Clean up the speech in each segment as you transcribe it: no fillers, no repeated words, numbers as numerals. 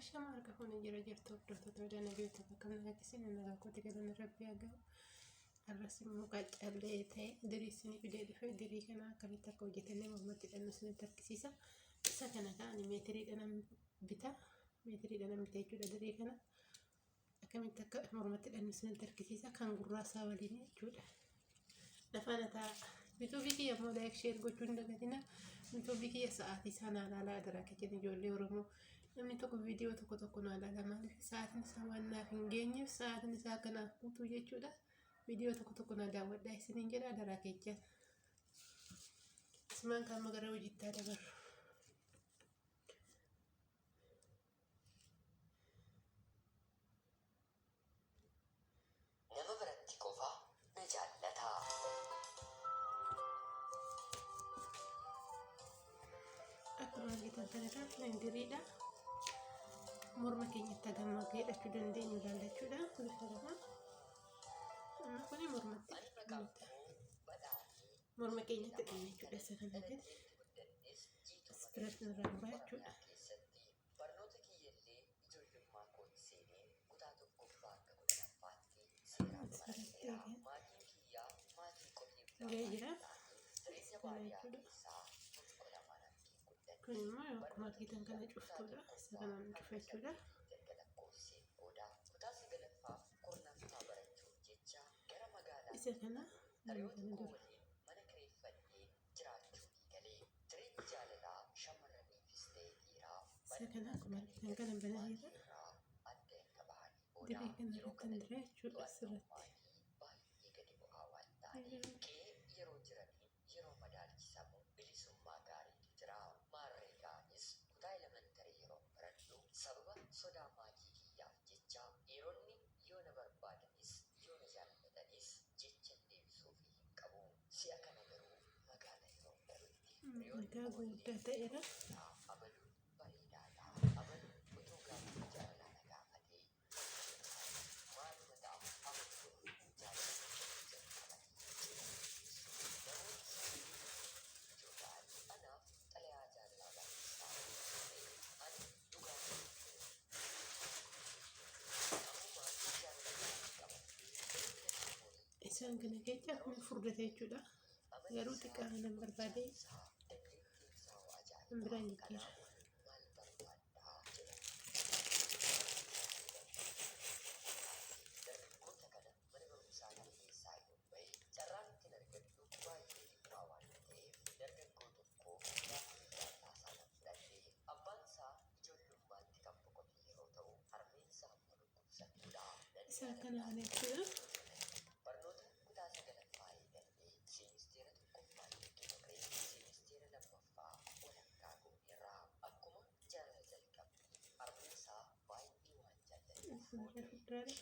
الشمال كفون جرجر تودو تودو نبي تفكرنا كسين إن كنت كده نربي أجا الرسم مقعد اللي تاي دريسني بدي في دري كنا كنت كوجتني مهمة إنه سنة تركيسة سكنا كان متري أنا بتا متري أنا متأكد دري كنا كم تك مهمة إنه سنة تركيسة كان قراسة وليني جود لفانا تا بتوبيكي يا مولاك شير قلتون دقتنا بتوبيكي يا ساعتي سنة لا أدراك كده جولي ورمو namni tokko viidiyoo tokko naa ilaalama sa'aatiin isaa waan naaf hin geenyeef sa'aatiin isaa kanaaf guutuu jechuudha viidiyoo tokko naa daawwadhaa isiniin jedha daraa keechaa ismaan kan magara hojiitti dabarru nama biratti qofa na jaallata akkuma argitan kanarraa indiriidha morma keenyatti hagammaggee hidhachuu dandeenyu ilaallachuudha bifa lama amma kuni morma keenyatti hidhanna jechuudha isa kanatti ispiraatiin irraa muraa jechuudha barnoota kiyyallee ijoollummaa kooti seenee kutaa tokkoffaa akka godhanaffaatti seeraan barateera maatiin kiyyaa maatii qotii jira jireenya baadiyyaa keessaa tokko lama rakkee guddate kun immoo akkuma argitan kana cuftuudha isa kanaan cufachuudha erga lakkoofseen booda kutaa sagalaffaa kurnaffaa barachuuf jecha gara magaalaa isa kana hiriyoota koo waliin mana kireeffadhee jiraachuu galee jireenyi jaalalaa shamarraniifis ta'e dhiiraa isa kana akkuma argitan kana bananeera adda erga bahanii diree booda kana yeroo irratti jira jechuudha asirratti baay'ee gadi bu'aa waan ta'aniif qe'ee yeroo jiranii yeroo madaalchisamu bilisummaa gaariitu jira maarree ga'anis kutaa elementarii yeroo baradhu sababa sodaa maatii kiyyaaf jecha dhiironni yoo na barbaadanis yoo na jaallatanis jecha deebisuuf hin qabu si'a kana garuu magaalaa yeroo galutti nagaa guddaa ta'eera abaluun bareedaadha abaluun utuu gaafa jaalalaa na gaafatee maaluma ta'amu abaluun jaalalaa anaaf xalayaa jaalalaa barreessaa ani dhugaa ammumaan jaalalaa qabattee isaan kana keessa kun furdate jechuudha garuu xiqqaa kanan barbaade kan biraan jijjiira maal barbaaddaa jedha dargaggoota kana mana barumsaa kana keessaa yoo bahe carraan ittiin argadhu baay'ee xiqqaa waan ta'eef dargaggoo tokko taasaa kan fudhadhee abbaan isaa ijoollummaatti kan boqote yeroo ta'u harmeen isaa immoo dhukkubsattuudha isaan kana kana jechuudha barnoota kutaa sagalaffaa eegalee seemisteera tokkoffaa jalqabee seemisteera lammaffaa walakkaa goonirraa akkuma jaalala jalqabne harmeen isaa baay'ee waan jaallateef asirra fudhaadha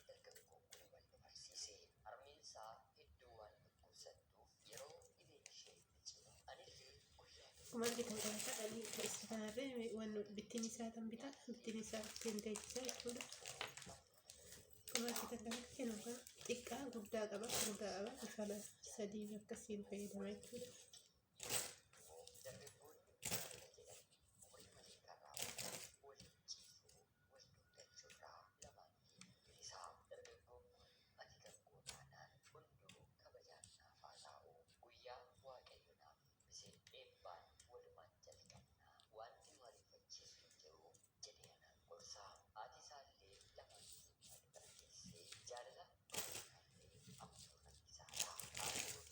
dargaggoon kun wal barsiise harmeen isaa hedduu waan dhukkubsattuuf yeroo dhibeen ishee itti cime anillee guyyaa akkuma argitan kana ta'anii isa kanarree waan bittiin isaa tan bitaa bittiin isaa ittiin teechisa jechuudha akkuma argitan kanatti kennu kan xiqqaa guddaa qaba bifa sadii akkasiin fayyadama jechuudha dargaggoonni jaalala jedhanii umurii malee karraa waliin ciisuu wal dugdachuurraa lamaanii bilisaa dargaggoommaan ati kan gootaanaan hunduu kabajaan naaf haa taa'u guyyaa waaqayyo naaf eebbise eebbaan walumaan jalqabnaa wanti nu ariifachiisu hin jiru jedhee anaan gorsaa haati isaallee lamaanii wal barreessee jaalala baay'ee amanuu rakkisaadha haati garuu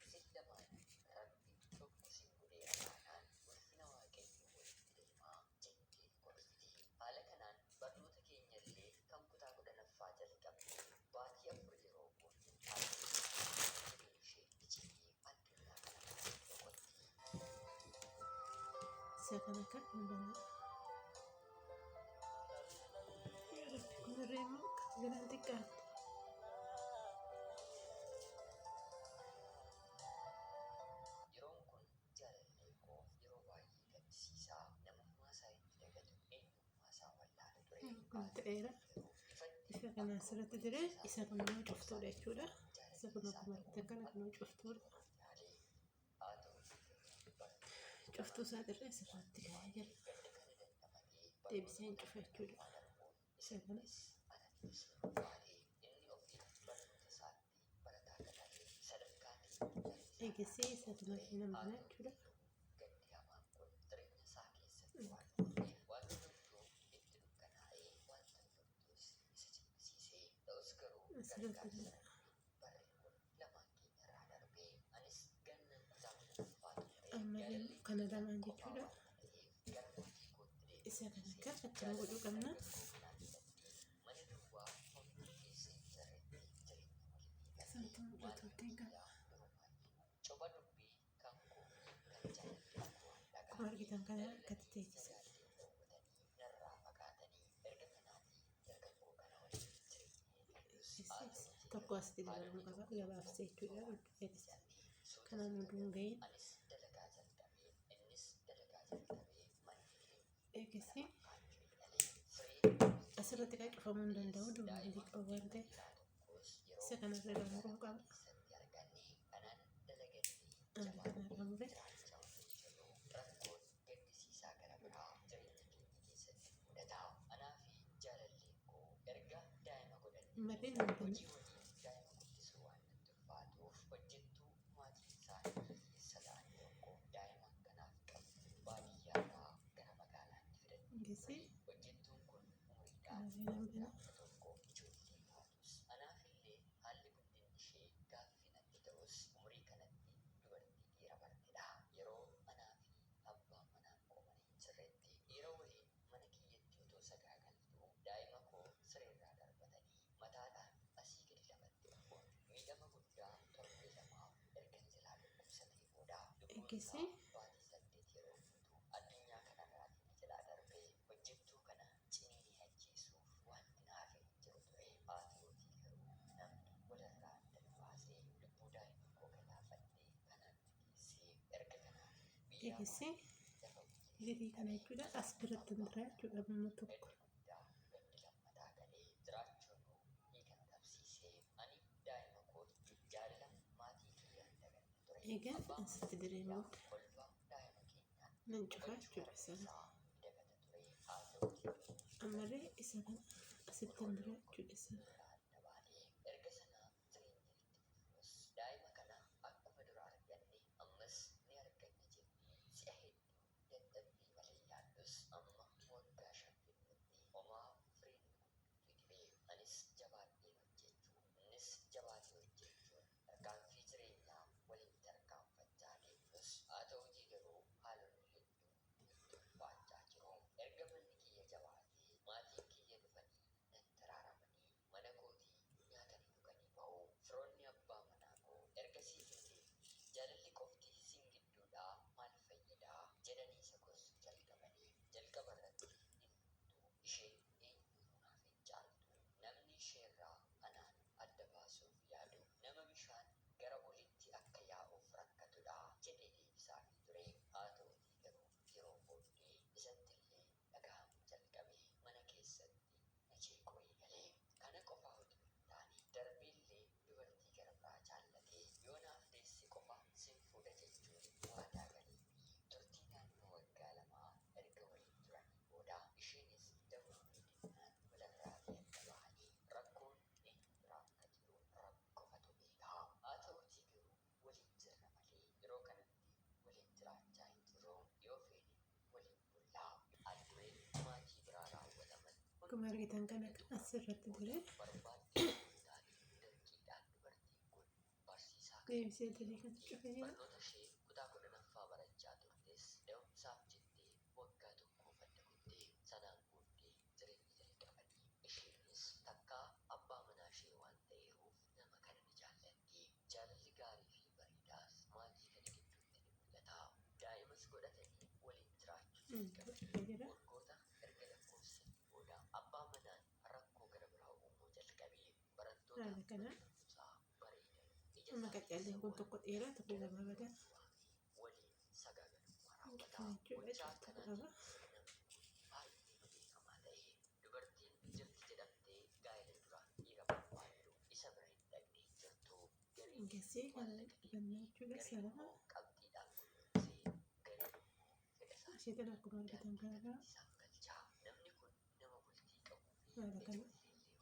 isin lamaanii rabbi tokko sin godheera taanaan ulfina waaqayyo walitti deemaa jettee gorfiti haala kanaan barnoota keenyallee kan kutaa kudhanaffaa jalqabne baatii 4 yeroo boonnu jireen ishee ijjitee addunyaa kana irratti boqotti isa kana kan hundana kunirree immoo galaan xiqqaatti yeroon kun jaalallee koo yeroo baay'ee gaddisiisaa namummaa isaa itti dagatu eenyummaa isaa wallaalu ture kun ta'eera isa kana asirratti jire isa kun immoo cuftuudha jechuudha isa kun akkuma argitan kana kun cuftuudha cuftuu isaa irra asirratti kaa'ee jira deebiseen cufa jechuudha. Isa kana eegisee isa tumatee nama kana jechuudha. Asirratti ammallee kana lamaan jechuudha. Isa kana akka akkana godhuu qabna. Isaan kan mul'atu akka qaba. Akkuma argitan kana akkatti teessisa. Tokko asitti dabalamuu qaba gabaabsee jechuudha. Kanaan hunduun gahin eegisee asirratti kan cufamuu hin danda'u duuba qaba waan ta'eef isa kanarra dabaluu qaba. Kanarra muree marreen hundanii eegisee eegisee eegisee gadi kana jechuudha. As biratti hin jira jechuudha amma tokko. Egaa asitti direemuu nan cufaa jechuudha sana. Ammallee isa kana asitti hin jira jechuudha sana. Akkuma argitan kana kan asirratti ture deebisee tarii kan cufee jira. Jira. Haala kana amma qaccaalleen kun tokko dheeraa tokko gabaabaadha. Kan jechuudha qaba. Eegisee kana dhufannaa jechuudha sababa asheetan akkuma argitan kanarraa haala kana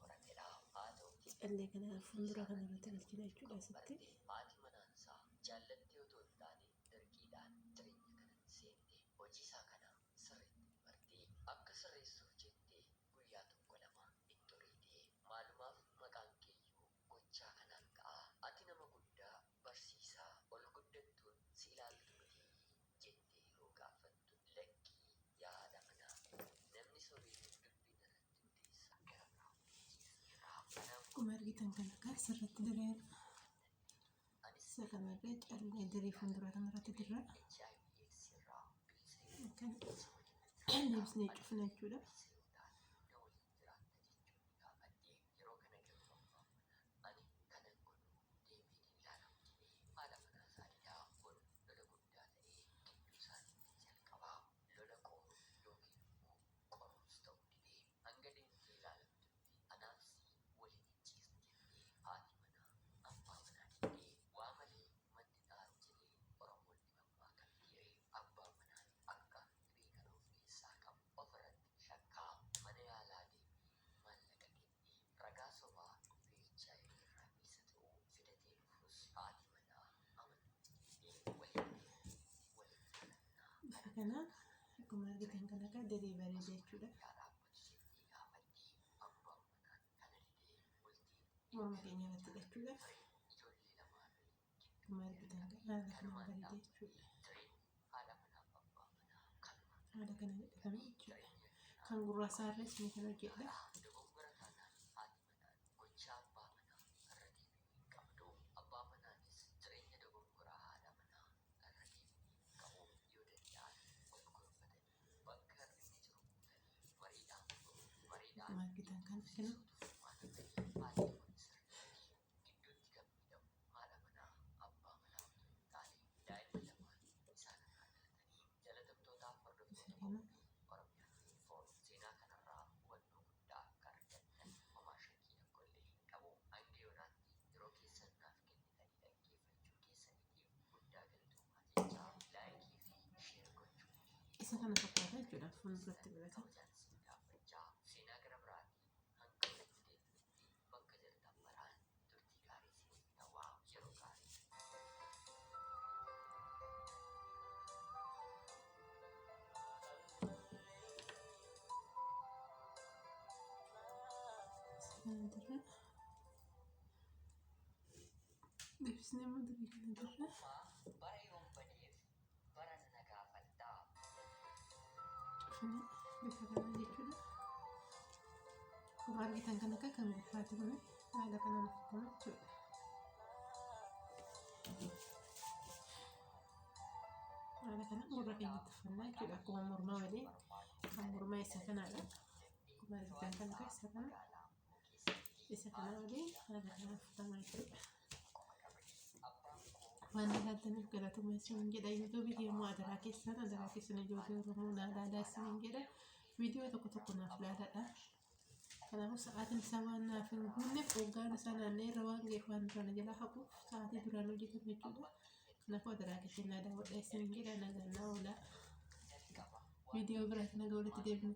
horatedha. Haa ta'uutii callee kana fuuldura kana irratti galchina jechuudha asitti. haati manaansaa jaallattee otoo hin taane dirqiidhaan jireenya kanatti seente hojii isaa kana sirriitti bartee akka sirreessuuf jettee guyyaa tokko lama itti horiitee maalumaaf maqaan keeyyuu gochaa kanaan ka'a ati nama guddaa barsiisaa ol guddattuun si ilaaltu miti jettee yeroo gaafattu lakkii yaada manaa namni sorii dubbiin irratti hundeessa gara biraa hundeessiirraa kanaaf Akkuma argitan kana kan sirriitti direera. Isa kanarree callee diree fuuldura kanarratti dirra. Kan deebisnee cufna jechuudha. Kana akkuma argitan kana kan diree bareeda jechuudha. Morma keenya irratti jechuudha. Akkuma argitan kana haala kana bareeda jechuudha. Haala kana jedhama jechuudha. Kan gurraa isaarrees ni kan hojjedha. Akkuma argitan kana isa kana fakkaata jechuudha. Fuulduratti godhata. Deebisnee immoo diree kana dirra. bara yoon badeef bara na gaafadhaa. Cufna bifa kana jechuudha. Akkuma argitan kana kan gurraati kun haala kanaan uffifama jechuudha. Haala kana gurra keenyatti uffannaa jechuudha. Akkuma mormaa malee kan mormaa isa kanaadha. Akkuma argitan kana kan isa kana malee haala kanaan uffifama jechuudha. Waan ilaaltaniif galatoomaa isiniin jedha. Yuutuubii deemuu adaraa keessan ijoollee Oromoo naa ilaalaa isiniin jedha. Viidiyoo tokko naaf ilaaladha. Kanaafuu sa'aatiin isaa waan naaf hin guunneef hoggaan isaa naanna'ee irra waan ga'eef waan duraan jala haquuf sa'aatii duraan hojjetame jechuudha. Kanaafuu adaraa keessan naa daawwadhaa isiniin jedha. Nagaan naa oolaa. Viidiyoo biraatti nagaa walitti deebinu.